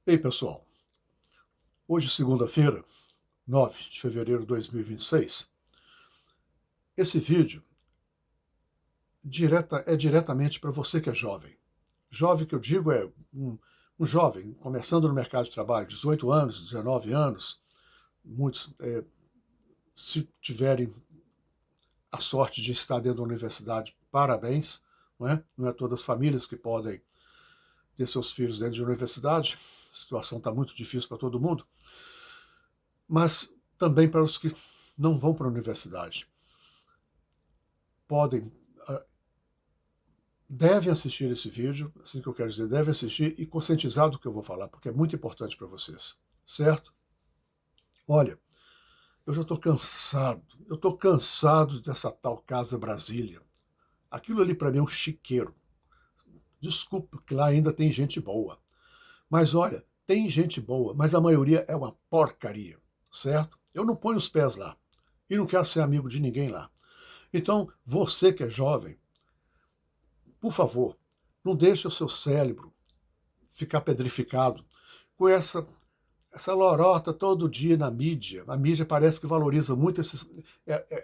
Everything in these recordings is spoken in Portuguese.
Ei, pessoal, hoje, segunda-feira, 9 de fevereiro de 2026, esse vídeo é diretamente para você que é jovem. Jovem que eu digo é um jovem começando no mercado de trabalho, 18 anos, 19 anos, muitos, se tiverem a sorte de estar dentro da universidade, parabéns, não é? Não é todas as famílias que podem ter seus filhos dentro de universidade, a situação está muito difícil para todo mundo, mas também para os que não vão para a universidade. Podem, devem assistir esse vídeo, assim que eu quero dizer, devem assistir e conscientizar do que eu vou falar, porque é muito importante para vocês, certo? Olha, eu já estou cansado dessa tal Casa Brasília. Aquilo ali para mim é um chiqueiro. Desculpa, que lá ainda tem gente boa. Mas olha, tem gente boa, mas a maioria é uma porcaria, certo? Eu não ponho os pés lá e não quero ser amigo de ninguém lá. Então, você que é jovem, por favor, não deixe o seu cérebro ficar pedrificado com essa lorota todo dia na mídia. A mídia parece que valoriza muito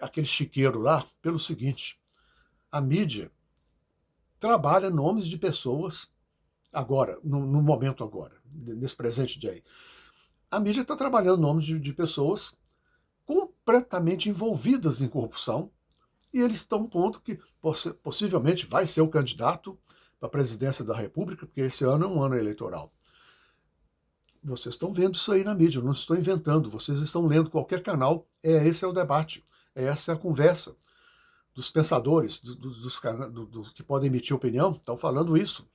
aquele chiqueiro lá pelo seguinte: a mídia trabalha nomes de pessoas agora, no momento agora, nesse presente dia aí. A mídia está trabalhando nomes de pessoas completamente envolvidas em corrupção e eles estão a um ponto que possivelmente vai ser o candidato para a presidência da República, porque esse ano é um ano eleitoral. Vocês estão vendo isso aí na mídia, eu não estou inventando, vocês estão lendo qualquer canal, esse é o debate, essa é a conversa dos pensadores, dos que podem emitir opinião, estão falando isso.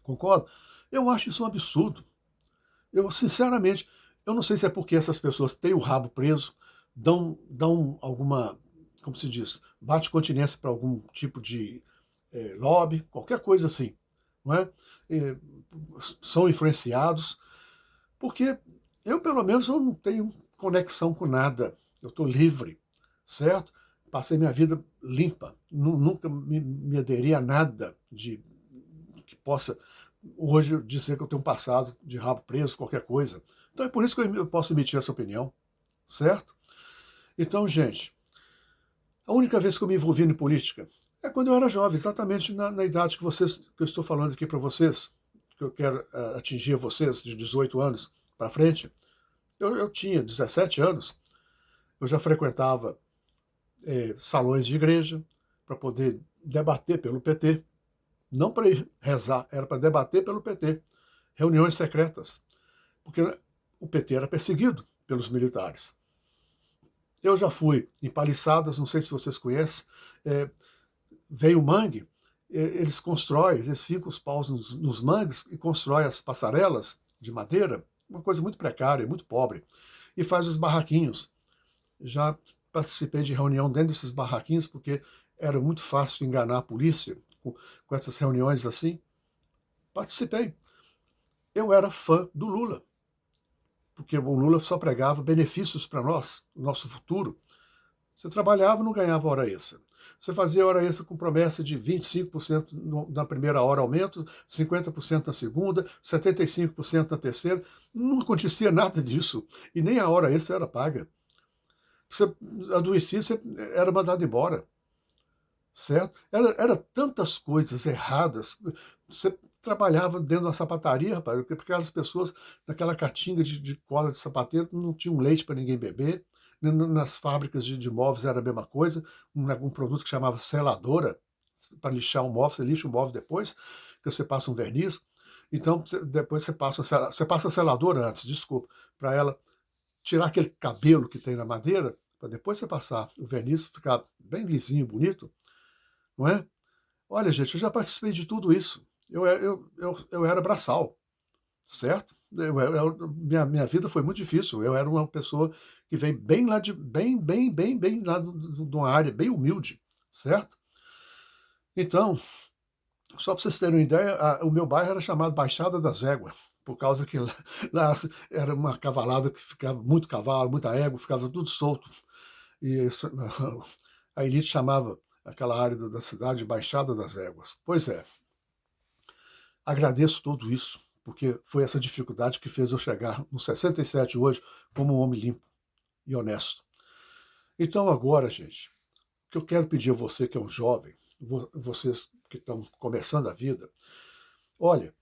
Concordo? Eu acho isso um absurdo. Eu, sinceramente, eu não sei se é porque essas pessoas têm o rabo preso, dão alguma, como se diz, bate continência para algum tipo de lobby, qualquer coisa assim, não é? São influenciados, porque eu, pelo menos, eu não tenho conexão com nada. Eu estou livre, certo? Passei minha vida limpa. Nunca me aderi a nada que possa hoje dizer que eu tenho um passado de rabo preso, qualquer coisa. Então é por isso que eu posso emitir essa opinião, certo? Então, gente, a única vez que eu me envolvi em política é quando eu era jovem, exatamente na idade que eu estou falando aqui para vocês, que eu quero atingir vocês de 18 anos para frente. Eu tinha 17 anos, eu já frequentava salões de igreja para poder debater pelo PT, não para ir rezar, era para debater pelo PT, reuniões secretas, porque o PT era perseguido pelos militares. Eu já fui em paliçadas, não sei se vocês conhecem, vem o mangue, eles constroem, eles ficam os paus nos mangues e constroem as passarelas de madeira, uma coisa muito precária, muito pobre, e faz os barraquinhos. Já participei de reunião dentro desses barraquinhos, porque era muito fácil enganar a polícia com essas reuniões assim. Participei. Eu era fã do Lula, porque o Lula só pregava benefícios para nós, o nosso futuro. Você trabalhava e não ganhava hora extra. Você fazia hora extra com promessa de 25% na primeira hora aumento, 50% na segunda, 75% na terceira. Não acontecia nada disso. E nem a hora extra era paga. Você adoecia, você era mandado embora. Certo? Era tantas coisas erradas. Você trabalhava dentro da sapataria, rapaz, porque aquelas pessoas, naquela catinga de cola de sapateiro, não tinham leite para ninguém beber. Nas fábricas de móveis era a mesma coisa. Um produto que chamava seladora, para lixar um móvel, você lixa o móvel depois, que você passa um verniz. Então, depois você passa a seladora antes, desculpa, para ela tirar aquele cabelo que tem na madeira, para depois você passar o verniz, ficar bem lisinho, bonito, não é? Olha, gente, eu já participei de tudo isso. Eu era braçal, certo? Minha vida foi muito difícil. Eu era uma pessoa que veio bem lá bem lá de uma área bem humilde, certo? Então, só para vocês terem uma ideia, o meu bairro era chamado Baixada das Éguas, por causa que lá era uma cavalada que ficava muito cavalo, muita égua, ficava tudo solto. E isso, a elite chamava aquela área da cidade de Baixada das Éguas. Pois é, agradeço tudo isso, porque foi essa dificuldade que fez eu chegar nos 67 hoje como um homem limpo e honesto. Então agora, gente, o que eu quero pedir a você que é um jovem, vocês que estão começando a vida, olha,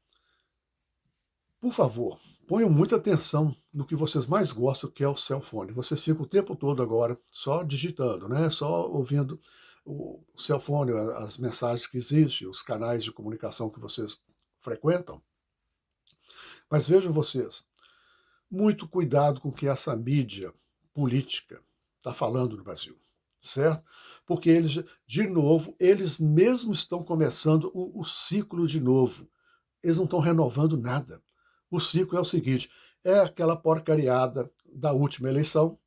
por favor, ponham muita atenção no que vocês mais gostam, que é o cell phone. Vocês ficam o tempo todo agora só digitando, né? Só ouvindo o cell phone, as mensagens que existem, os canais de comunicação que vocês frequentam. Mas vejam vocês, muito cuidado com o que essa mídia política está falando no Brasil, certo? Porque eles, de novo, eles mesmos estão começando o ciclo de novo. Eles não estão renovando nada. O ciclo é o seguinte, é aquela porcariada da última eleição,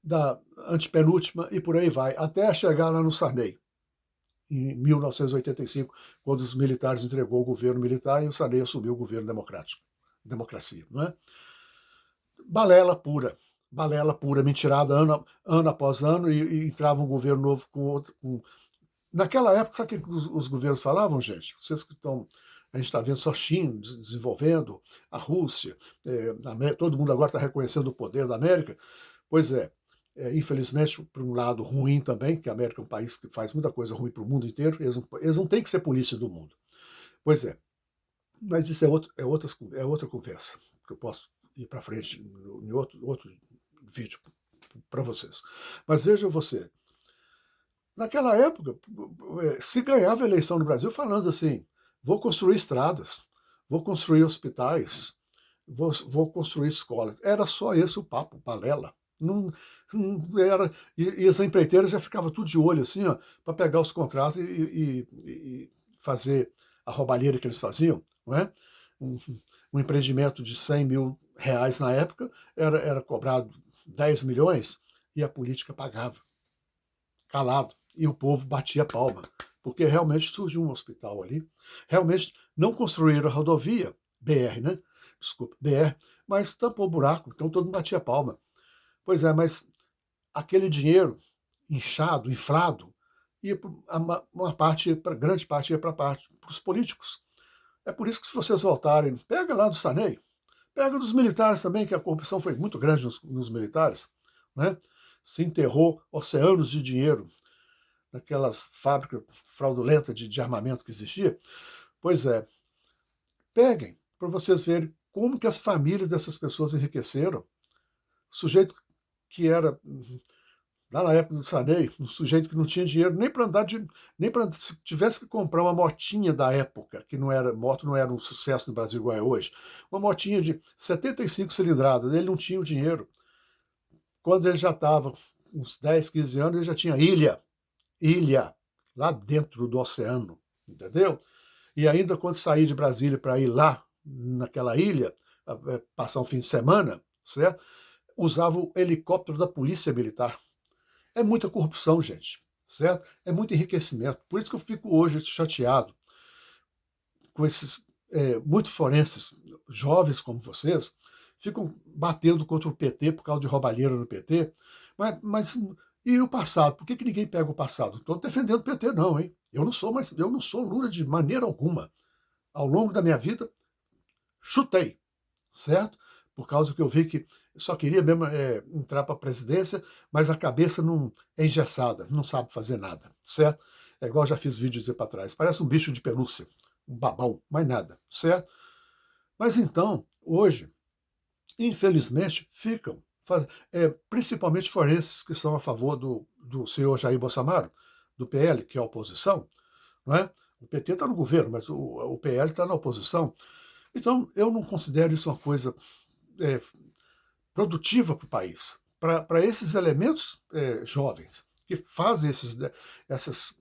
da antepenúltima e por aí vai, até chegar lá no Sarney, em 1985, quando os militares entregou o governo militar e o Sarney assumiu o governo democrático. Democracia, não é? Balela pura, mentirada ano após ano, e entrava um governo novo com outro. Naquela época, sabe o que os governos falavam, gente? Vocês que estão. A gente está vendo só China desenvolvendo, a Rússia, todo mundo agora está reconhecendo o poder da América. Pois é, infelizmente, por um lado ruim também, que a América é um país que faz muita coisa ruim para o mundo inteiro, eles não têm que ser polícia do mundo. Pois é, mas isso é outra conversa, que eu posso ir para frente em outro vídeo para vocês. Mas veja você, naquela época, se ganhava a eleição no Brasil falando assim, vou construir estradas, vou construir hospitais, vou construir escolas. Era só esse o papo, balela. Não era, e as empreiteiras já ficavam tudo de olho assim, para pegar os contratos e fazer a roubalheira que eles faziam. Não é? Um empreendimento de 100 mil reais na época era cobrado 10 milhões e a política pagava, calado, e o povo batia palma, porque realmente surgiu um hospital ali, realmente não construíram a rodovia, BR, né? Desculpa, BR, mas tampou o buraco, então todo mundo batia palma. Pois é, mas aquele dinheiro inchado, inflado, ia uma parte, grande parte ia para os políticos. É por isso que se vocês voltarem, pega lá do Sarney, pega dos militares também, que a corrupção foi muito grande nos militares, né? Se enterrou oceanos de dinheiro naquelas fábricas fraudulentas de armamento que existia. Pois é, peguem para vocês verem como que as famílias dessas pessoas enriqueceram. O sujeito que era, lá na época do Sarney, um sujeito que não tinha dinheiro nem para andar nem para se tivesse que comprar uma motinha da época, que moto não era um sucesso no Brasil igual é hoje, uma motinha de 75 cilindradas, ele não tinha o dinheiro. Quando ele já estava uns 10, 15 anos, ele já tinha ilha lá dentro do oceano, entendeu? E ainda quando saí de Brasília para ir lá naquela ilha, passar um fim de semana, certo? Usava o helicóptero da Polícia Militar. É muita corrupção, gente, certo? É muito enriquecimento. Por isso que eu fico hoje chateado com esses muito forenses, jovens como vocês, ficam batendo contra o PT por causa de roubalheira no PT. Mas e o passado? Por que ninguém pega o passado? Não estou defendendo o PT, não, hein? Eu não sou Lula de maneira alguma. Ao longo da minha vida, chutei, certo? Por causa que eu vi que só queria mesmo entrar para a presidência, mas a cabeça não é engessada, não sabe fazer nada, certo? É igual eu já fiz vídeos para trás. Parece um bicho de pelúcia, um babão, mais nada, certo? Mas então, hoje, infelizmente, ficam, principalmente forenses que são a favor do senhor Jair Bolsonaro, do PL, que é a oposição, não é? O PT está no governo, mas o PL está na oposição. Então, eu não considero isso uma coisa produtiva para o país. Para esses elementos jovens que fazem essas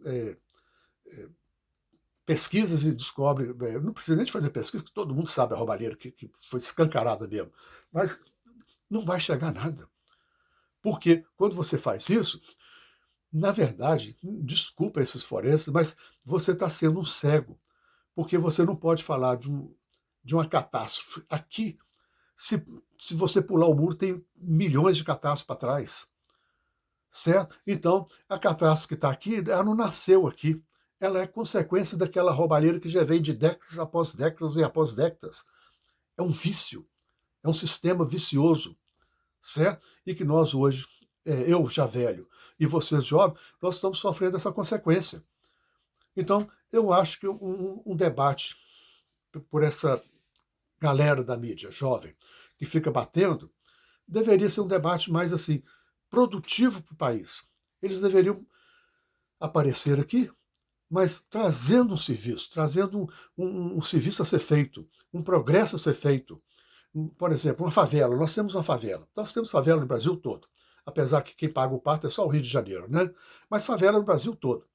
pesquisas e descobrem, não precisa nem de fazer pesquisa, que todo mundo sabe a roubalheira que foi escancarada mesmo, mas não vai chegar a nada. Porque quando você faz isso, na verdade, desculpa esses forenses, mas você está sendo um cego, porque você não pode falar de uma catástrofe. Aqui, se você pular o muro, tem milhões de catástrofes para trás. Certo? Então, a catástrofe que está aqui, ela não nasceu aqui. Ela é consequência daquela roubalheira que já vem de décadas após décadas e após décadas. é um vício, é um sistema vicioso, certo? E que nós hoje, eu já velho e vocês jovens, nós estamos sofrendo essa consequência. Então, eu acho que um debate por essa galera da mídia jovem que fica batendo, deveria ser um debate mais assim, produtivo para o país. Eles deveriam aparecer aqui, mas trazendo um serviço, trazendo um serviço a ser feito, um progresso a ser feito. Por exemplo, uma favela. Nós temos uma favela. Nós temos favela no Brasil todo. Apesar que quem paga o pato é só o Rio de Janeiro, né? Mas favela no Brasil todo.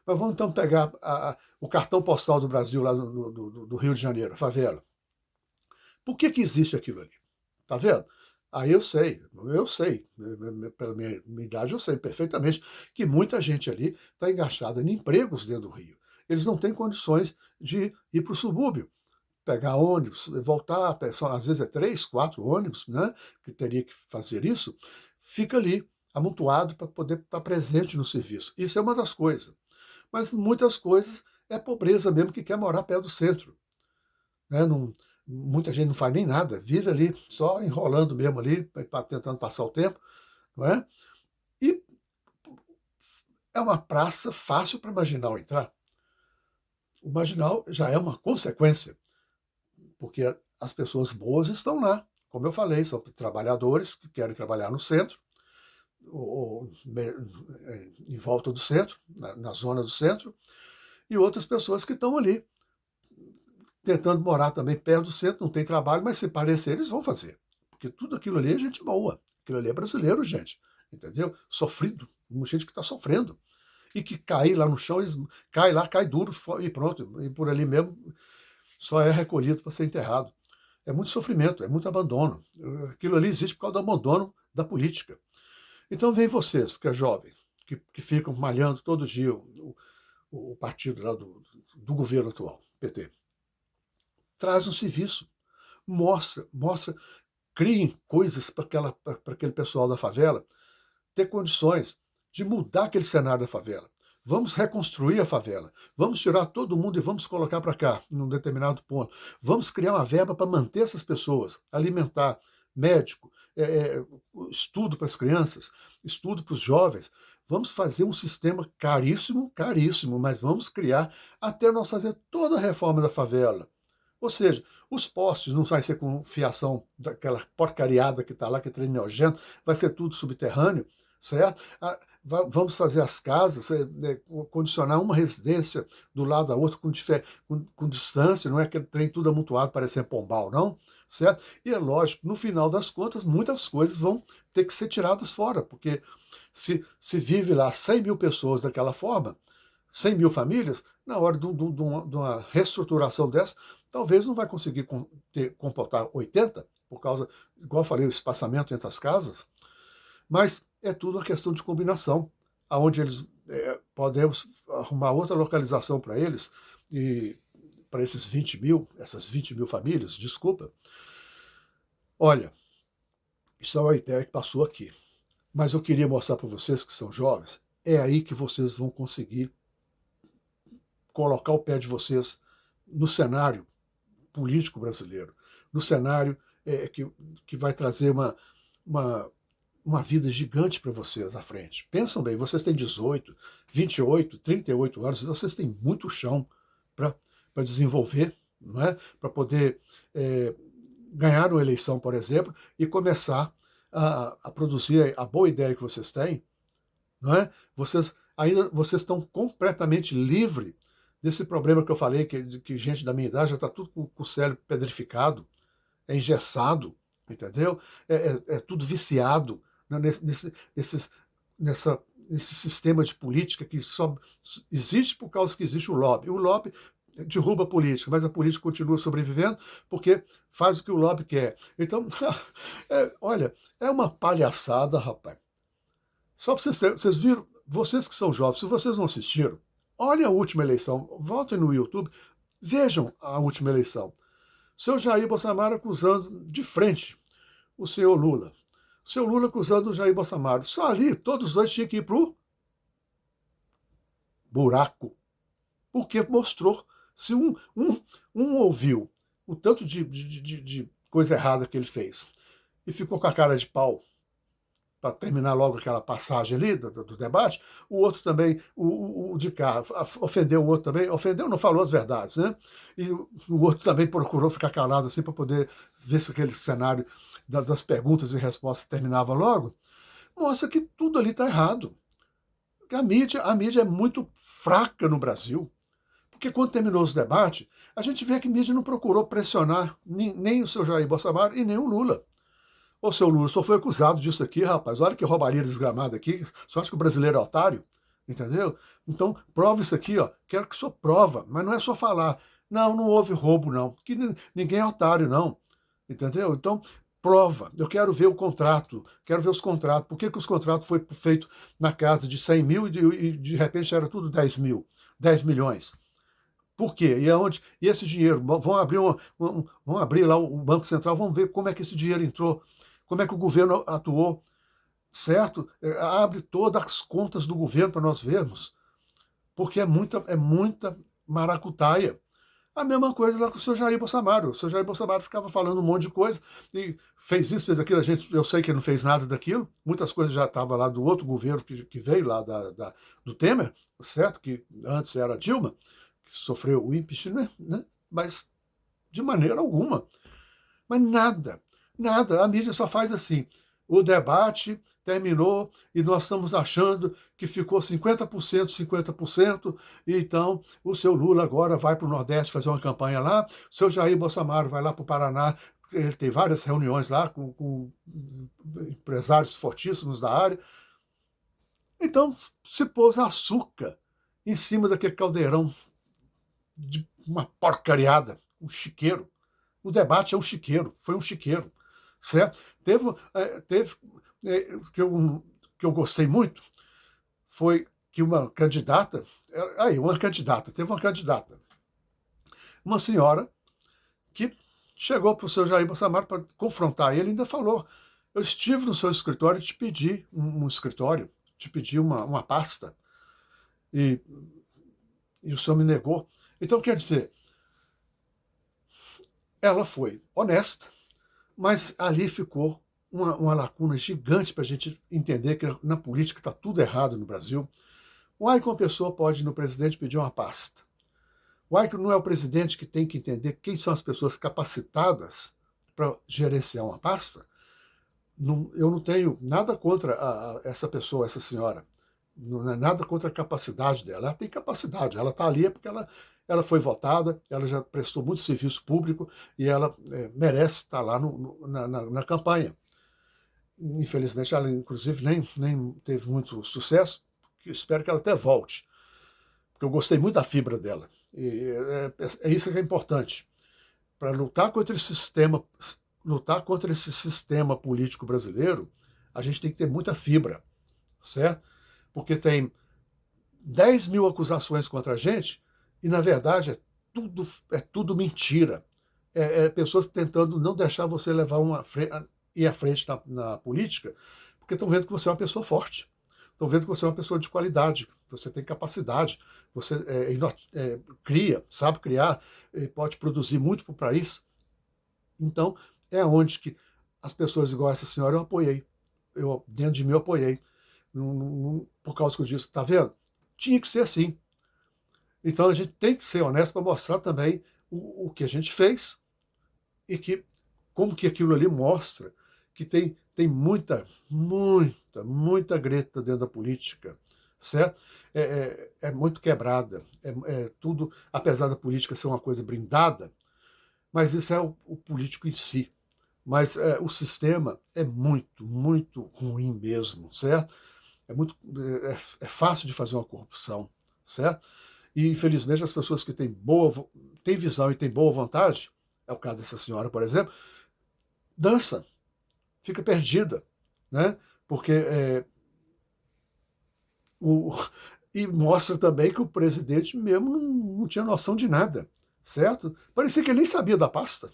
Mas vamos então pegar o cartão postal do Brasil lá do Rio de Janeiro, a favela. Por que existe aquilo ali? Tá vendo? Aí eu sei, pela minha idade eu sei perfeitamente que muita gente ali está engaixada em empregos dentro do Rio. Eles não têm condições de ir para o subúrbio, pegar ônibus, voltar, às vezes é 3, 4 ônibus, né, que teria que fazer isso, fica ali, amontoado para poder estar presente no serviço. Isso é uma das coisas. Mas muitas coisas é pobreza mesmo que quer morar perto do centro. Né? Não, muita gente não faz nem nada, vive ali só enrolando mesmo ali, tentando passar o tempo. Não é? E é uma praça fácil para o marginal entrar. O marginal já é uma consequência, porque as pessoas boas estão lá. Como eu falei, são trabalhadores que querem trabalhar no centro, ou em volta do centro, na zona do centro, e outras pessoas que estão ali tentando morar também perto do centro, não tem trabalho, mas se parecer, eles vão fazer. Porque tudo aquilo ali é gente boa. Aquilo ali é brasileiro, gente. Entendeu? Sofrido. Gente que está sofrendo. E que cair lá no chão, eles cai lá, cai duro e pronto. E por ali mesmo só é recolhido para ser enterrado. É muito sofrimento, é muito abandono. Aquilo ali existe por causa do abandono da política. Então vem vocês, que é jovem, que ficam malhando todo dia o partido lá do governo atual, PT. Traz um serviço, mostra, criem coisas para aquele pessoal da favela ter condições de mudar aquele cenário da favela. Vamos reconstruir a favela. Vamos tirar todo mundo e vamos colocar para cá, num determinado ponto. Vamos criar uma verba para manter essas pessoas, alimentar, médico, estudo para as crianças, estudo para os jovens. Vamos fazer um sistema caríssimo, caríssimo, mas vamos criar até nós fazer toda a reforma da favela. Ou seja, os postes não vai ser com fiação daquela porcariada que está lá, que é trem nojento, vai ser tudo subterrâneo, certo? Vamos fazer as casas, condicionar uma residência do lado da outra com distância, não é aquele trem tudo amontoado parecendo Pombal, não, certo? E é lógico, no final das contas, muitas coisas vão ter que ser tiradas fora, porque se vive lá 100 mil pessoas daquela forma, 100 mil famílias, na hora de uma reestruturação dessa, talvez não vai conseguir comportar 80, por causa, igual eu falei, o espaçamento entre as casas, mas é tudo uma questão de combinação, aonde eles podemos arrumar outra localização para eles, e para esses 20 mil, essas 20 mil famílias, desculpa. Olha, isso é uma ideia que passou aqui, mas eu queria mostrar para vocês que são jovens, é aí que vocês vão conseguir colocar o pé de vocês no cenário político brasileiro, no cenário que vai trazer uma vida gigante para vocês à frente. Pensam bem, vocês têm 18, 28, 38 anos, vocês têm muito chão para desenvolver, não é? Para poder ganhar uma eleição, por exemplo, e começar a produzir a boa ideia que vocês têm, não é? Vocês estão completamente livres desse problema que eu falei, que gente da minha idade já está tudo com o cérebro pedrificado, é engessado, entendeu? É tudo viciado, né, nesse sistema de política que só existe por causa que existe o lobby. O lobby derruba a política, mas a política continua sobrevivendo porque faz o que o lobby quer. Então, olha, é uma palhaçada, rapaz. Só para vocês viram, vocês que são jovens, se vocês não assistiram, olhem a última eleição, voltem no YouTube, vejam a última eleição. O senhor Jair Bolsonaro acusando de frente o senhor Lula. O senhor Lula acusando o Jair Bolsonaro. Só ali, todos os dois tinham que ir para o buraco. Porque mostrou. Se um ouviu o tanto de coisa errada que ele fez. E ficou com a cara de pau para terminar logo aquela passagem ali do debate. O outro também, o de cá, ofendeu o outro também. Ofendeu, não falou as verdades, né? E o outro também procurou ficar calado assim para poder ver se aquele cenário das perguntas e respostas terminava logo. Mostra que tudo ali está errado. A mídia é muito fraca no Brasil. Porque quando terminou os debates, a gente vê que a mídia não procurou pressionar nem o seu Jair Bolsonaro e nem o Lula. Ô, seu Lula, só foi acusado disso aqui, rapaz. Olha que roubaria desgramada aqui. Só acha que o brasileiro é otário? Entendeu? Então, prova isso aqui, ó. Quero que o senhor prova, mas não é só falar. Não, não houve roubo, não. Que ninguém é otário, não. Entendeu? Então, prova. Eu quero ver o contrato. Quero ver os contratos. Por que os contratos foram feitos na casa de 100 mil e de repente era tudo 10 mil, 10 milhões? Por quê? E esse dinheiro? Vão abrir lá o Banco Central, vamos ver como é que esse dinheiro entrou, como é que o governo atuou, certo? Abre todas as contas do governo para nós vermos, porque é muita maracutaia. A mesma coisa lá com o senhor Jair Bolsonaro. O senhor Jair Bolsonaro ficava falando um monte de coisa e fez isso, fez aquilo. Eu sei que ele não fez nada daquilo. Muitas coisas já estavam lá do outro governo que veio lá do Temer, certo? Que antes era a Dilma, que sofreu o impeachment, né? Mas de maneira alguma. Mas nada, nada. A mídia só faz assim. O debate terminou e nós estamos achando que ficou 50%, 50%, e então o seu Lula agora vai para o Nordeste fazer uma campanha lá, o seu Jair Bolsonaro vai lá para o Paraná, ele tem várias reuniões lá com empresários fortíssimos da área. Então se pôs açúcar em cima daquele caldeirão de uma porcariada, um chiqueiro. O debate é um chiqueiro, foi um chiqueiro, certo? Teve que eu gostei muito, foi que uma candidata, teve uma candidata, uma senhora que chegou para o seu Jair Bolsonaro para confrontar ele, ainda falou: eu estive no seu escritório e te pedi um escritório, te pedi uma pasta, e o senhor me negou. Então, quer dizer, ela foi honesta, mas ali ficou uma lacuna gigante para a gente entender que na política está tudo errado no Brasil. Uai, que uma pessoa pode ir no presidente pedir uma pasta. Uai, que não é o presidente que tem que entender quem são as pessoas capacitadas para gerenciar uma pasta. Eu não tenho nada contra essa pessoa, essa senhora. Não é nada contra a capacidade dela. Ela tem capacidade, ela está ali porque ela foi votada, ela já prestou muito serviço público e ela merece estar lá na campanha. Infelizmente, ela, inclusive, nem teve muito sucesso. Espero que ela até volte, porque eu gostei muito da fibra dela. E é isso que é importante. Para lutar contra esse sistema político brasileiro, a gente tem que ter muita fibra, certo? Porque tem 10 mil acusações contra a gente e, na verdade, é tudo mentira. Pessoas tentando não deixar você ir à frente na política, porque estão vendo que você é uma pessoa forte. Estão vendo que você é uma pessoa de qualidade, você tem capacidade, você cria, sabe criar, pode produzir muito para o país. Então, é onde que as pessoas igual essa senhora eu apoiei. Dentro de mim, eu apoiei. Por causa que eu disse, tá vendo? Tinha que ser assim. Então, a gente tem que ser honesto para mostrar também o que a gente fez e como que aquilo ali mostra que tem muita greta dentro da política, certo? É muito quebrada, tudo, apesar da política ser uma coisa blindada, mas isso é o político em si. Mas o sistema é muito ruim mesmo, certo? É fácil de fazer uma corrupção, certo? E, infelizmente, as pessoas que têm visão e têm boa vontade, é o caso dessa senhora, por exemplo, dança, fica perdida, né? Porque e mostra também que o presidente mesmo não tinha noção de nada, certo? Parecia que ele nem sabia da pasta,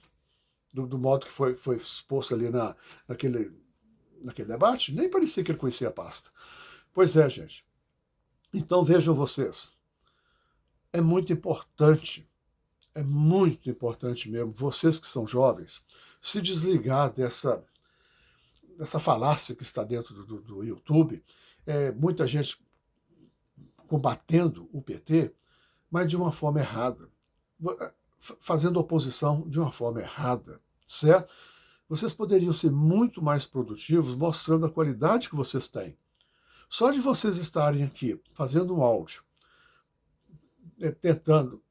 do modo que foi exposto ali naquele debate, nem parecia que ele conhecia a pasta. Pois é, gente. Então vejam vocês, é muito importante mesmo, vocês que são jovens, se desligar dessa falácia que está dentro do YouTube. Muita gente combatendo o PT, mas de uma forma errada, fazendo oposição de uma forma errada, certo? Vocês poderiam ser muito mais produtivos mostrando a qualidade que vocês têm. Só de vocês estarem aqui fazendo um áudio, tentando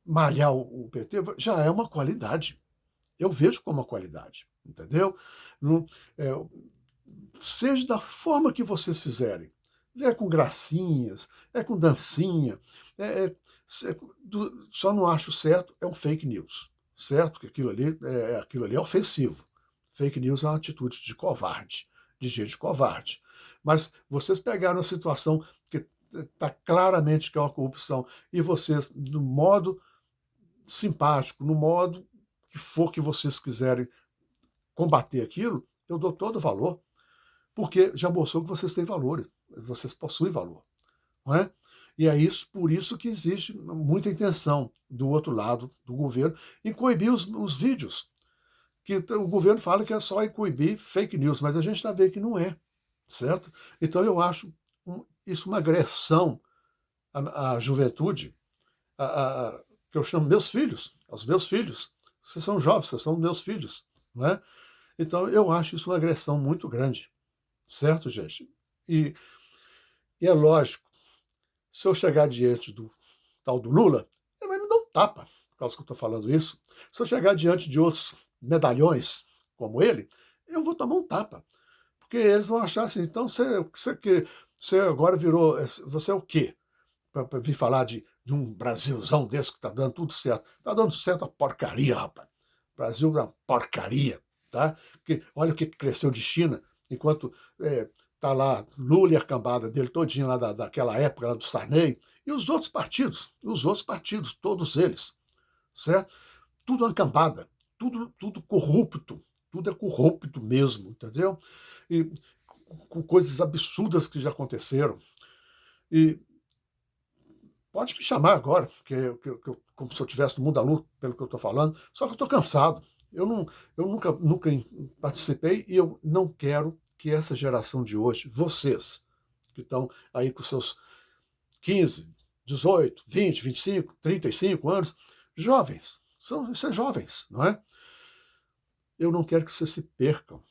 malhar o PT, já é uma qualidade. Eu vejo como uma qualidade, entendeu? Não, é, seja da forma que vocês fizerem. É com gracinhas, é com dancinha. É, é, só não acho certo, é um fake news. Certo? Que aquilo ali é ofensivo. Fake news é uma atitude de covarde, de gente covarde. Mas vocês pegaram a situação que está claramente que é uma corrupção, e vocês, no modo simpático, no modo que for que vocês quiserem combater aquilo, eu dou todo o valor, porque já mostrou que vocês têm valores, vocês possuem valor, não é? E é por isso que existe muita intenção do outro lado do governo em coibir os vídeos, que o governo fala que é só em coibir fake news, mas a gente está vendo que não é, certo? Então eu acho isso uma agressão à juventude, que eu chamo meus filhos, aos meus filhos. Vocês são jovens, vocês são meus filhos, não é? Então eu acho isso uma agressão muito grande, certo, gente? E é lógico, se eu chegar diante do tal do Lula, ele vai me dar um tapa, por causa que eu estou falando isso. Se eu chegar diante de outros medalhões como ele, eu vou tomar um tapa. Porque eles vão achar assim, então você agora virou, você é o quê? Para vir falar de um Brasilzão desse que está dando tudo certo. Está dando certo a porcaria, rapaz. O Brasil é uma porcaria. Tá? Porque olha o que cresceu de China, enquanto tá lá Lula e a cambada dele todinho lá daquela época, lá do Sarney, e os outros partidos, todos eles, certo? Tudo uma cambada, tudo corrupto, tudo é corrupto mesmo, entendeu? E com coisas absurdas que já aconteceram. E pode me chamar agora, como se eu estivesse no mundo da luta, pelo que eu estou falando, só que eu estou cansado. Eu nunca participei, e eu não quero que essa geração de hoje, vocês, que estão aí com seus 15, 18, 20, 25, 35 anos, jovens, são jovens, não é? Eu não quero que vocês se percam,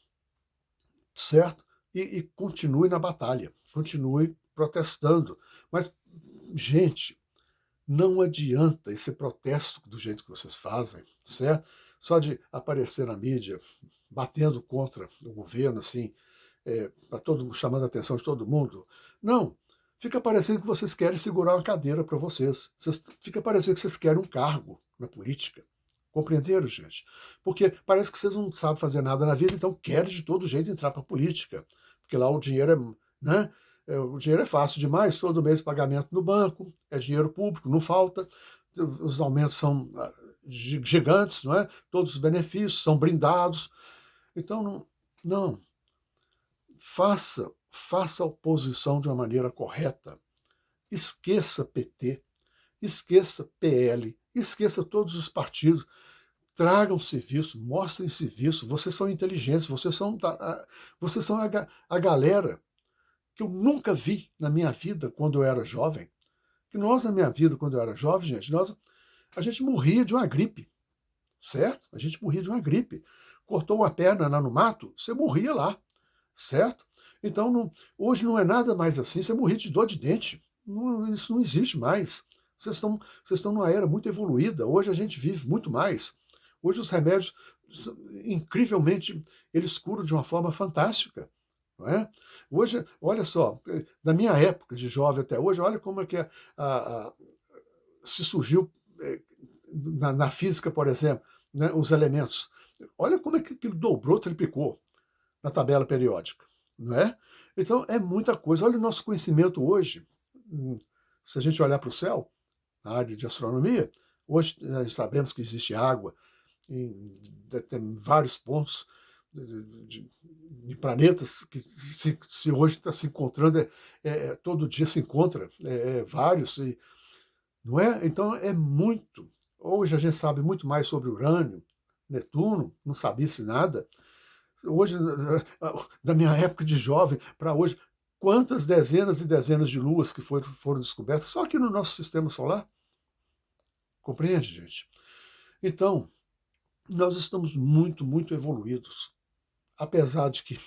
certo? E continue na batalha, continue protestando. Mas, gente, não adianta esse protesto do jeito que vocês fazem, certo? Só de aparecer na mídia, batendo contra o governo, assim, para todo mundo, chamando a atenção de todo mundo. Não. Fica parecendo que vocês querem segurar uma cadeira para vocês. Fica parecendo que vocês querem um cargo na política. Compreenderam, gente? Porque parece que vocês não sabem fazer nada na vida, então querem de todo jeito entrar para a política. Porque lá o dinheiro né? O dinheiro é fácil demais, todo mês pagamento no banco, é dinheiro público, não falta, os aumentos são gigantes, não é? Todos os benefícios são brindados. Então, não. Faça a oposição de uma maneira correta. Esqueça PT, esqueça PL, esqueça todos os partidos. Tragam serviço, mostrem serviço. Vocês são inteligentes, vocês são a galera que eu nunca vi na minha vida quando eu era jovem. Que nós, na minha vida, quando eu era jovem, gente, a gente morria de uma gripe, certo? A gente morria de uma gripe. Cortou uma perna lá no mato, você morria lá, certo? Então, hoje não é nada mais assim, você morria de dor de dente. Isso não existe mais. Vocês estão numa era muito evoluída. Hoje a gente vive muito mais. Hoje os remédios, incrivelmente, eles curam de uma forma fantástica. Não é? Hoje, olha só, da minha época de jovem até hoje, olha como é que se surgiu na física, por exemplo, né, os elementos. Olha como é que aquilo dobrou, triplicou na tabela periódica. Não é? Então, é muita coisa. Olha o nosso conhecimento hoje. Se a gente olhar para o céu, na área de astronomia, hoje nós sabemos que existe água tem vários pontos de planetas que se hoje está se encontrando, todo dia se encontra vários, não é? Então é muito. Hoje a gente sabe muito mais sobre urânio, Netuno, não sabia-se nada. Hoje, da minha época de jovem para hoje, quantas dezenas e dezenas de luas que foram descobertas só aqui no nosso sistema solar? Compreende, gente? Então, nós estamos muito, muito evoluídos. Apesar de que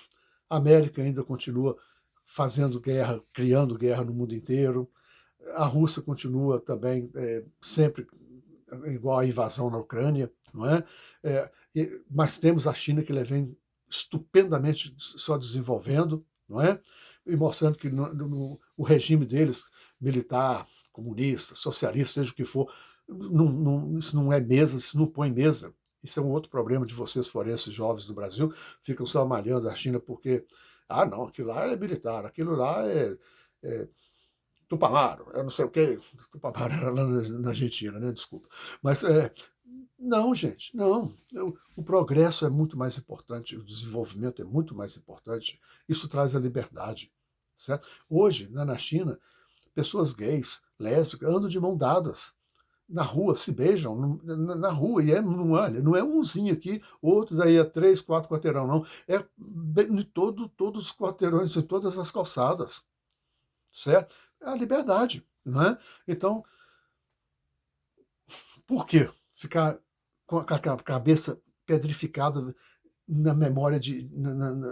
a América ainda continua fazendo guerra, criando guerra no mundo inteiro, a Rússia continua também sempre igual à invasão na Ucrânia, não é? Mas temos a China que vem estupendamente só desenvolvendo, não é? E mostrando que o regime deles, militar, comunista, socialista, seja o que for, isso não é mesa, isso não põe mesa. Isso é um outro problema de vocês, forenses jovens do Brasil, ficam só malhando a China porque, não, aquilo lá é militar, aquilo lá é Tupamaro, eu não sei o quê. Tupamaro era lá na Argentina, né? Desculpa. Mas não, gente, não. O progresso é muito mais importante, o desenvolvimento é muito mais importante. Isso traz a liberdade, certo? Hoje, na China, pessoas gays, lésbicas, andam de mão dadas na rua, se beijam na rua, e não é umzinho aqui, outro daí é 3, 4 quarteirão, não. É em todos os quarteirões, em todas as calçadas, certo? É a liberdade, não é? Então, por que ficar com a cabeça pedrificada na memória,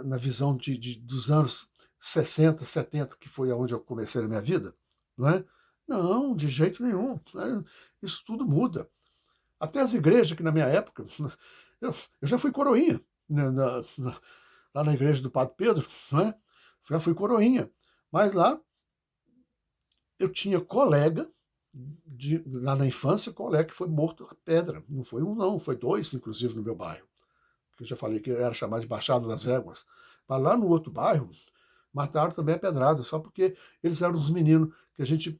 na visão dos anos 60, 70, que foi aonde eu comecei a minha vida? Não é? Não, de jeito nenhum. Isso tudo muda. Até as igrejas, que na minha época, eu já fui coroinha, né, lá na igreja do Padre Pedro, não é? Já fui coroinha. Mas lá eu tinha colega, lá na infância, colega que foi morto a pedra. Não foi um, não, foi 2, inclusive, no meu bairro. Que eu já falei que era chamado de Baixada das Éguas. Mas lá no outro bairro, mataram também a pedrada, só porque eles eram uns meninos que a gente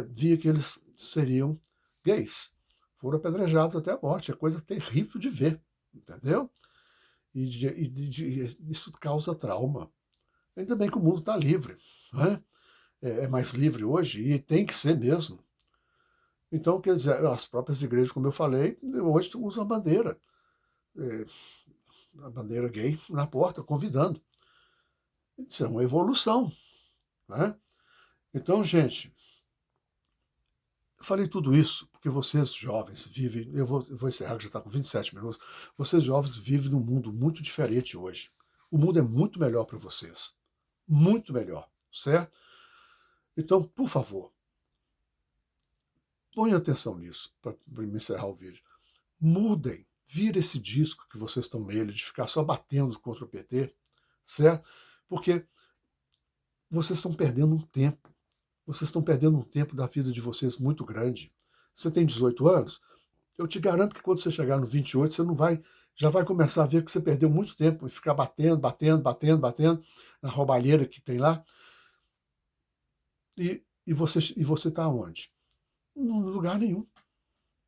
via que eles seriam gays. Foram apedrejados até a morte. É coisa terrível de ver, entendeu? Isso causa trauma. Ainda bem que o mundo está livre, não é? É mais livre hoje e tem que ser mesmo. Então, quer dizer, as próprias igrejas, como eu falei, hoje usam a bandeira gay na porta, convidando. Isso é uma evolução, né? Então, gente, eu falei tudo isso porque vocês jovens vivem, eu vou encerrar que já está com 27 minutos, vocês jovens vivem num mundo muito diferente hoje. O mundo é muito melhor para vocês, muito melhor, certo? Então, por favor, ponham atenção nisso, para me encerrar o vídeo. Mudem, vira esse disco que vocês estão nele, de ficar só batendo contra o PT, certo? Porque vocês estão perdendo um tempo. Vocês estão perdendo um tempo da vida de vocês muito grande. Você tem 18 anos? Eu te garanto que quando você chegar no 28, você não vai, já vai começar a ver que você perdeu muito tempo e ficar batendo na roubalheira que tem lá. E você está onde? Em lugar nenhum,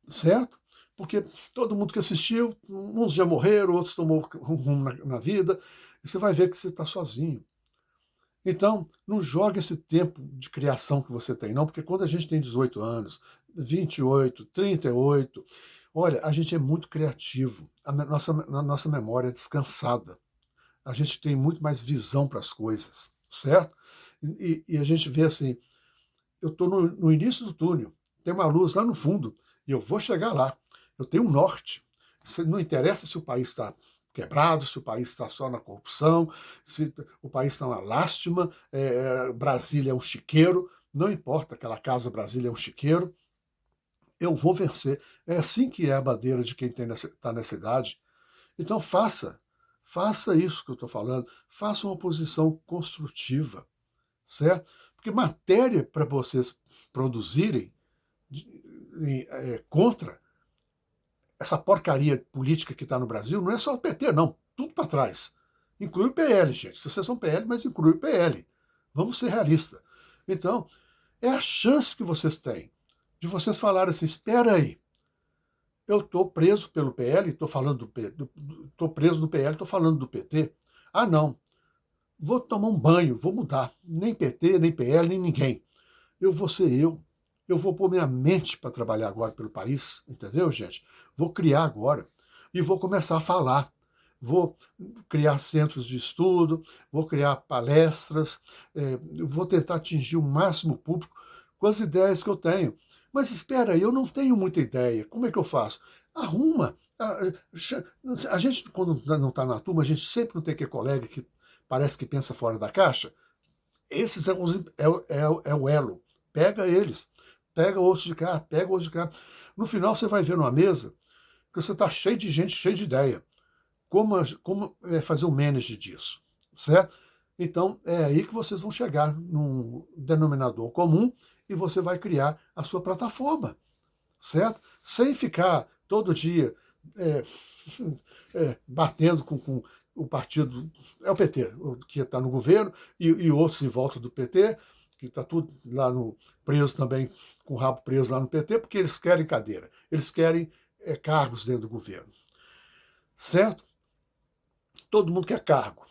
certo? Porque todo mundo que assistiu, uns já morreram, outros tomou rumo na vida, e você vai ver que você está sozinho. Então, não jogue esse tempo de criação que você tem, não, porque quando a gente tem 18 anos, 28, 38, olha, a gente é muito criativo, a nossa memória é descansada, a gente tem muito mais visão para as coisas, certo? E a gente vê assim, eu estou no início do túnel, tem uma luz lá no fundo, e eu vou chegar lá, eu tenho um norte, não interessa se o país está quebrado, se o país está só na corrupção, se o país está uma lástima, Brasília é um chiqueiro, não importa, aquela casa Brasília é um chiqueiro, eu vou vencer. É assim que é a bandeira de quem está nessa idade. Então faça isso que eu estou falando, faça uma oposição construtiva, certo? Porque matéria para vocês produzirem contra essa porcaria política que está no Brasil, não é só o PT, não. Tudo para trás. Inclui o PL, gente. Vocês são PL, mas inclui o PL. Vamos ser realistas. Então, é a chance que vocês têm de vocês falarem assim, espera aí, eu estou preso pelo PL, estou falando estou preso do PL, estou falando do PT. Ah, não. Vou tomar um banho, vou mudar. Nem PT, nem PL, nem ninguém. Eu vou ser eu. Eu vou pôr minha mente para trabalhar agora pelo país, entendeu, gente? Vou criar agora. e vou começar a falar. Vou criar centros de estudo, vou criar palestras, vou tentar atingir o máximo público com as ideias que eu tenho. Mas espera aí, eu não tenho muita ideia. Como é que eu faço? Arruma. A gente, quando não está na turma, a gente sempre não tem aquele colega que parece que pensa fora da caixa. Esses é o elo. Pega eles. Pega osso de cá, pega osso de cá. No final, você vai ver numa mesa que você está cheio de gente, cheio de ideia. Como fazer o manage disso, certo? Então, é aí que vocês vão chegar num denominador comum e você vai criar a sua plataforma, certo? Sem ficar todo dia é, batendo com o partido, é o PT, que está no governo, e outros em volta do PT, que está tudo lá preso também, com o rabo preso lá no PT, porque eles querem cadeira, eles querem cargos dentro do governo, certo? Todo mundo quer cargo,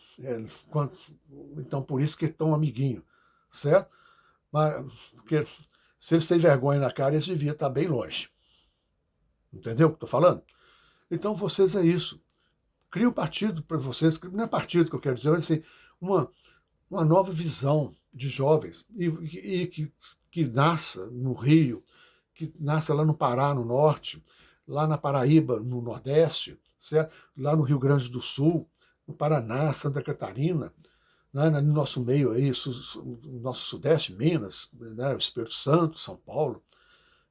então por isso que é tão amiguinho, certo? Mas, porque se eles têm vergonha na cara, eles deviam estar bem longe. Entendeu o que estou falando? Então vocês é isso. Cria um partido para vocês, não é partido que eu quero dizer, mas assim, uma nova visão de jovens e que nasça no Rio, que nasça lá no Pará, no Norte, lá na Paraíba, no Nordeste, certo? Lá no Rio Grande do Sul, no Paraná, Santa Catarina, né? No nosso meio aí, no nosso Sudeste, Minas, né? O Espírito Santo, São Paulo.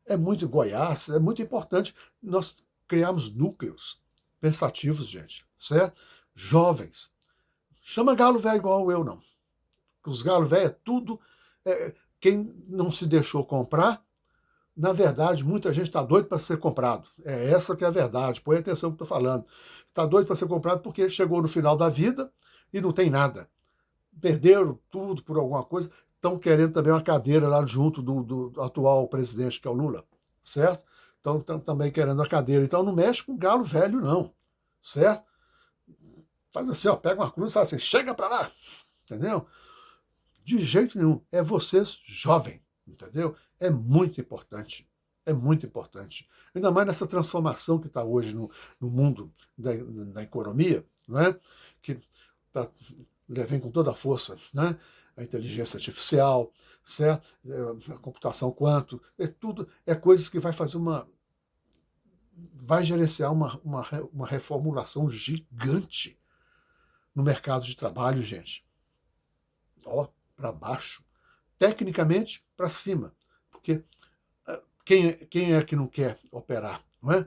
É muito Goiás, é muito importante nós criarmos núcleos pensativos, gente, certo? Jovens. Chama galo velho igual eu, não. Os galos velhos é tudo. Quem não se deixou comprar, na verdade, muita gente está doido para ser comprado. É essa que é a verdade. Põe atenção no que estou falando. Está doido para ser comprado porque chegou no final da vida e não tem nada. Perderam tudo por alguma coisa. Estão querendo também uma cadeira lá junto do atual presidente, que é o Lula, certo? Então estão também querendo a cadeira. Então não mexe com galo velho, não, certo? Faz assim, ó, pega uma cruz e fala assim, chega para lá, entendeu? De jeito nenhum. É vocês jovem, entendeu? É muito importante. É muito importante. Ainda mais nessa transformação que está hoje no mundo da economia, não é? Que tá, vem com toda a força, né? A inteligência artificial, certo? A computação quântica, é coisas que vai fazer vai gerenciar uma reformulação gigante no mercado de trabalho, gente. Ó, para baixo. Tecnicamente, para cima. Porque quem é que não quer operar? Não é?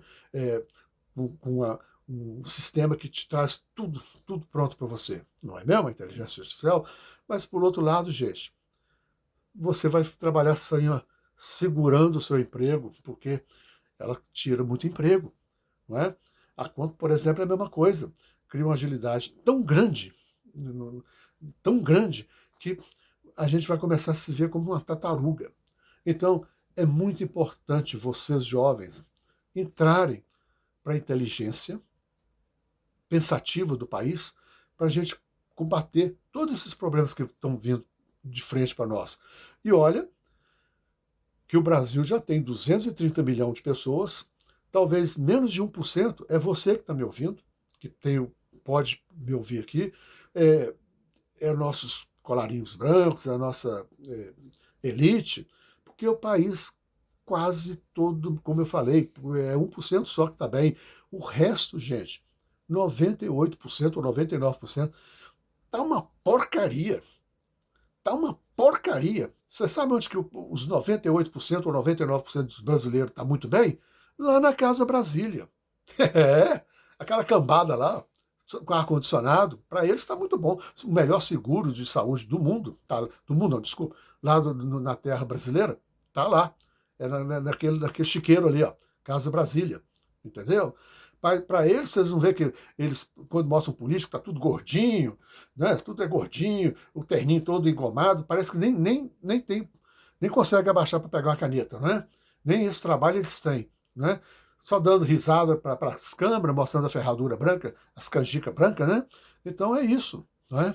Com um sistema que te traz tudo pronto para você. Não é mesmo a inteligência artificial? Mas, por outro lado, gente, você vai trabalhar assim, ó, segurando o seu emprego, porque ela tira muito emprego. Não é? A conta, por exemplo, é a mesma coisa. Cria uma agilidade tão grande, que a gente vai começar a se ver como uma tartaruga. Então, é muito importante vocês, jovens, entrarem para a inteligência pensativa do país, para a gente combater todos esses problemas que estão vindo de frente para nós. E olha que o Brasil já tem 230 milhões de pessoas, talvez menos de 1% é você que está me ouvindo, que pode me ouvir aqui, nossos colarinhos brancos, a nossa elite, porque o país quase todo, como eu falei, é 1% só que está bem. O resto, gente, 98% ou 99%, tá uma porcaria. Tá uma porcaria. Você sabe onde que os 98% ou 99% dos brasileiros tá muito bem? Lá na Casa Brasília. É, aquela cambada lá, com ar-condicionado, para eles está muito bom. O melhor seguro de saúde do mundo, tá, do mundo, não, desculpa, lá na terra brasileira, tá lá. É naquele chiqueiro ali, ó, Casa Brasília. Entendeu? Para eles, vocês vão ver que eles, quando mostram político, tá tudo gordinho, né? Tudo é gordinho, o terninho todo engomado, parece que nem consegue abaixar para pegar uma caneta, né? Nem esse trabalho eles têm, né? Só dando risada para as câmeras, mostrando a ferradura branca, as canjicas brancas, né? Então é isso, né?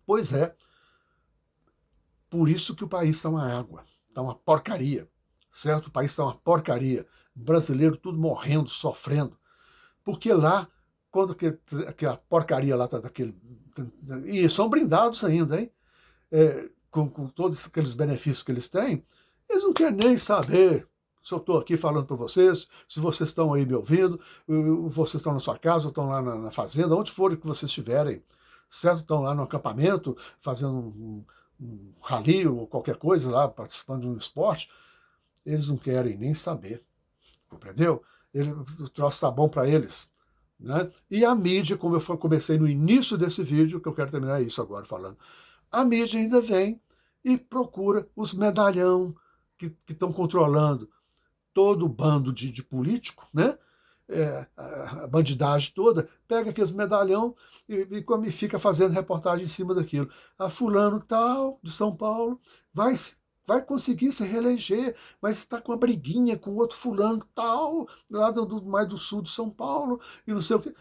Pois é, por isso que o país está uma água, está uma porcaria, certo? O país está uma porcaria, o brasileiro tudo morrendo, sofrendo. Porque lá, quando que a porcaria lá está daquele... E são blindados ainda, hein? Com todos aqueles benefícios que eles têm, eles não querem nem saber se eu estou aqui falando para vocês, se vocês estão aí me ouvindo, vocês estão na sua casa, ou estão lá na fazenda, onde for que vocês estiverem, certo? Estão lá no acampamento, fazendo um rally ou qualquer coisa lá, participando de um esporte, eles não querem nem saber, compreendeu? O troço está bom para eles. Né? E a mídia, como eu comecei no início desse vídeo, que eu quero terminar isso agora falando, a mídia ainda vem e procura os medalhão que estão controlando todo o bando de político, né? A bandidagem toda, pega aqueles medalhão e fica fazendo reportagem em cima daquilo. A fulano tal, de São Paulo, vai conseguir se reeleger, mas está com uma briguinha com outro fulano tal, lá mais do sul de São Paulo, e não sei o quê.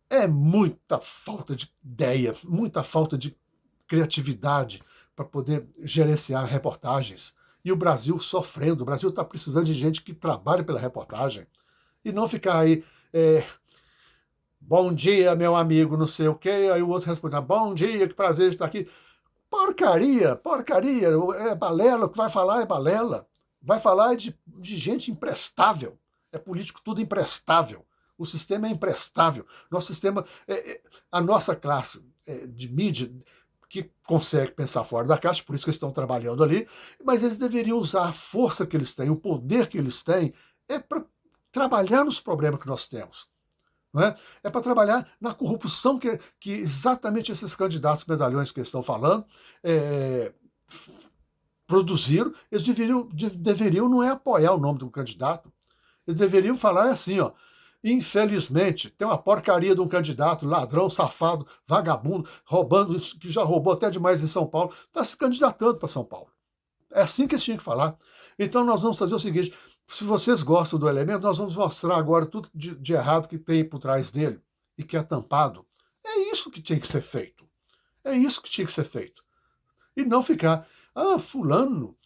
É muita falta de ideia, muita falta de criatividade para poder gerenciar reportagens. E o Brasil sofrendo. O Brasil está precisando de gente que trabalhe pela reportagem. E não ficar aí, bom dia, meu amigo, não sei o quê. Aí o outro responde, bom dia, que prazer estar aqui. Porcaria, porcaria. É balela, o que vai falar é balela. Vai falar de gente imprestável. É político tudo imprestável. O sistema é imprestável. Nosso sistema, a nossa classe de mídia, que consegue pensar fora da caixa, por isso que eles estão trabalhando ali, mas eles deveriam usar a força que eles têm, o poder que eles têm, para trabalhar nos problemas que nós temos. Não é? É para trabalhar na corrupção que exatamente esses candidatos medalhões que eles estão falando produziram. Eles deveriam não é apoiar o nome do candidato, eles deveriam falar assim, ó, infelizmente, tem uma porcaria de um candidato, ladrão, safado, vagabundo, roubando, que já roubou até demais em São Paulo, está se candidatando para São Paulo. É assim que eles tinham que falar. Então nós vamos fazer o seguinte, se vocês gostam do elemento, nós vamos mostrar agora tudo de errado que tem por trás dele e que é tampado. É isso que tinha que ser feito. É isso que tinha que ser feito. E não ficar, fulano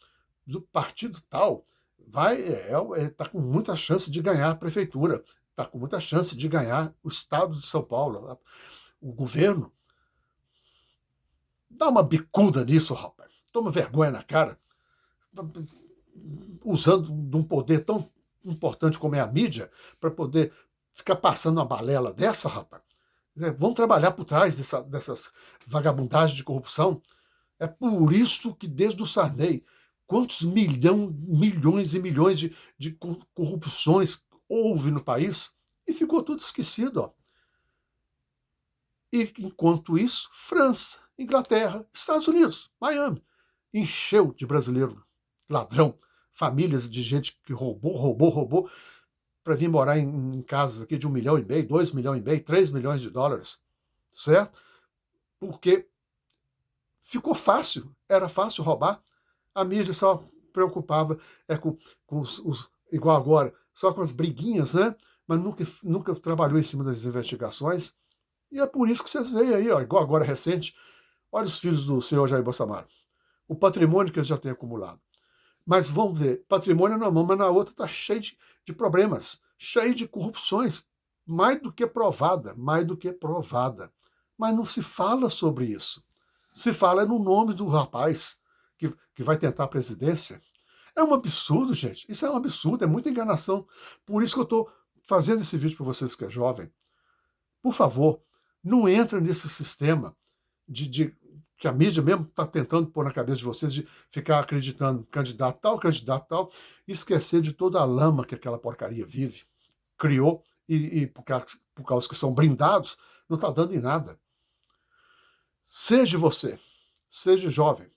do partido tal está com muita chance de ganhar a prefeitura, está com muita chance de ganhar o estado de São Paulo, o governo. Dá uma bicuda nisso, rapaz. Toma vergonha na cara. Usando de um poder tão importante como é a mídia, para poder ficar passando uma balela dessa, rapaz. Vamos trabalhar por trás dessas vagabundagens de corrupção. É por isso que desde o Sarney, quantos milhões e milhões de corrupções houve no país e ficou tudo esquecido. Ó. E enquanto isso, França, Inglaterra, Estados Unidos, Miami, encheu de brasileiro ladrão, famílias de gente que roubou, para vir morar em casas aqui de 1,5 milhão, 2,5 milhões, 3 milhões de dólares, certo? Porque ficou fácil, era fácil roubar. A mídia só preocupava com igual agora, só com as briguinhas, né? Mas nunca trabalhou em cima das investigações. E é por isso que vocês veem aí, ó, igual agora recente, olha os filhos do senhor Jair Bolsonaro. O patrimônio que eles já têm acumulado. Mas vamos ver, patrimônio na mão, mas na outra está cheio de problemas, cheio de corrupções, mais do que provada. Mas não se fala sobre isso. Se fala no nome do rapaz que vai tentar a presidência. É um absurdo, gente. Isso é um absurdo, é muita enganação. Por isso que eu estou fazendo esse vídeo para vocês que é jovem. Por favor, não entre nesse sistema que a mídia mesmo está tentando pôr na cabeça de vocês, de ficar acreditando candidato tal, e esquecer de toda a lama que aquela porcaria vive, criou, e por causa que são blindados, não está dando em nada. Seja você, seja jovem,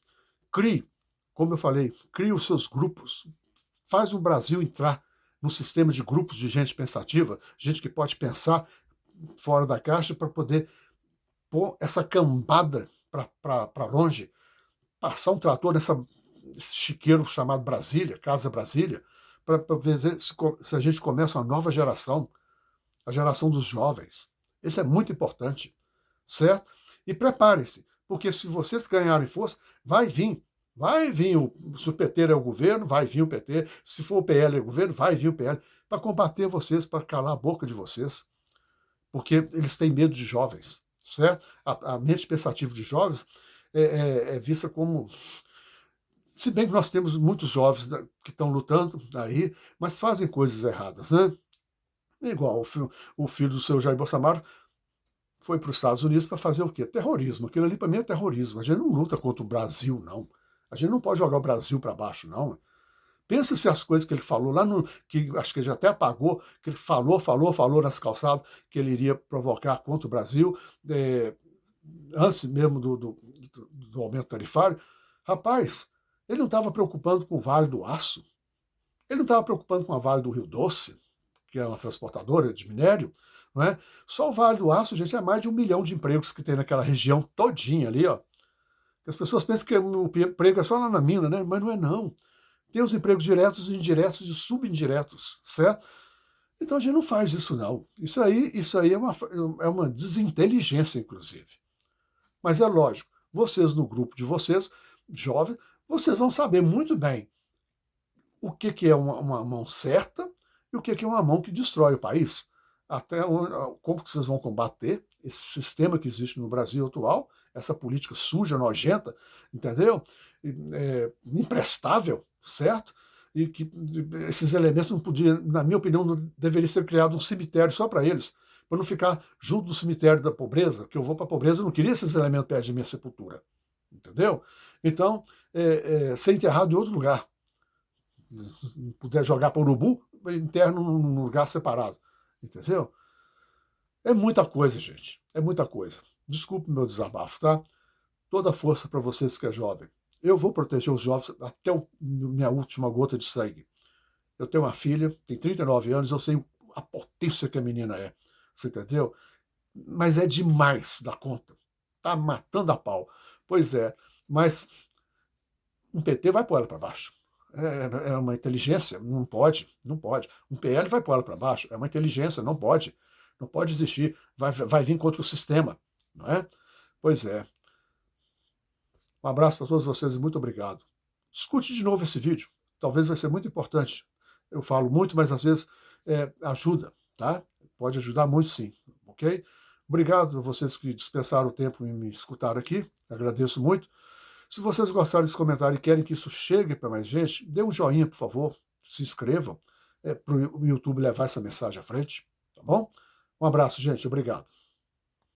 crie, como eu falei, crie os seus grupos, faz o Brasil entrar num sistema de grupos de gente pensativa, gente que pode pensar fora da caixa para poder pôr essa cambada para longe, passar um trator nesse chiqueiro chamado Brasília, Casa Brasília, para ver se a gente começa uma nova geração, a geração dos jovens. Isso é muito importante, certo? E preparem-se, porque se vocês ganharem força, vai vir, se o PT é o governo, vai vir o PT, se for o PL é o governo, vai vir o PL, para combater vocês, para calar a boca de vocês. porque eles têm medo de jovens, certo? A mente pensativa de jovens é vista como... Se bem que nós temos muitos jovens que estão lutando aí, mas fazem coisas erradas, né? Igual o filho do seu Jair Bolsonaro foi para os Estados Unidos para fazer o quê? Terrorismo. Aquilo ali para mim é terrorismo. A gente não luta contra o Brasil, não. A gente não pode jogar o Brasil para baixo, não. Pensa se as coisas que ele falou lá no... que acho que ele já até apagou, que ele falou nas calçadas que ele iria provocar contra o Brasil, antes mesmo do aumento tarifário. Rapaz, ele não estava preocupando com o Vale do Aço, ele não estava preocupando com a Vale do Rio Doce, que é uma transportadora de minério, não é? Só o Vale do Aço, gente, é mais de 1 milhão de empregos que tem naquela região todinha ali, ó. As pessoas pensam que o emprego é só lá na mina, né? Mas não é, não. Tem os empregos diretos, indiretos e subindiretos, certo? Então a gente não faz isso, não. Isso aí é uma desinteligência, inclusive. Mas é lógico, vocês no grupo de vocês, jovens, vocês vão saber muito bem o que é uma mão certa e o que é uma mão que destrói o país. Até como que vocês vão combater esse sistema que existe no Brasil atual, essa política suja, nojenta, entendeu? Imprestável, certo? E que esses elementos não podiam, na minha opinião, não deveria ser criado um cemitério só para eles, para não ficar junto do cemitério da pobreza, que eu vou para a pobreza, eu não queria esses elementos perto de minha sepultura, entendeu? Então, ser enterrado em outro lugar. Puder jogar para o urubu, interno num lugar separado, entendeu? É muita coisa, gente, é muita coisa. Desculpe o meu desabafo, tá? Toda a força para vocês que é jovem. Eu vou proteger os jovens até minha última gota de sangue. Eu tenho uma filha, tem 39 anos, eu sei a potência que a menina é, você entendeu? Mas é demais da conta. Tá matando a pau. Pois é, mas um PT vai pôr ela para baixo. É uma inteligência, não pode, não pode. Um PL vai pôr ela para baixo, é uma inteligência, não pode. Não pode existir, vai vir contra o sistema, não é? Pois é. Um abraço para todos vocês e muito obrigado. Escute de novo esse vídeo, talvez vai ser muito importante. Eu falo muito, mas às vezes ajuda, tá? Pode ajudar muito sim, ok? Obrigado a vocês que dispensaram o tempo em me escutar aqui, agradeço muito. Se vocês gostaram desse comentário e querem que isso chegue para mais gente, dê um joinha, por favor, se inscrevam, para o YouTube levar essa mensagem à frente, tá bom? Um abraço, gente, obrigado.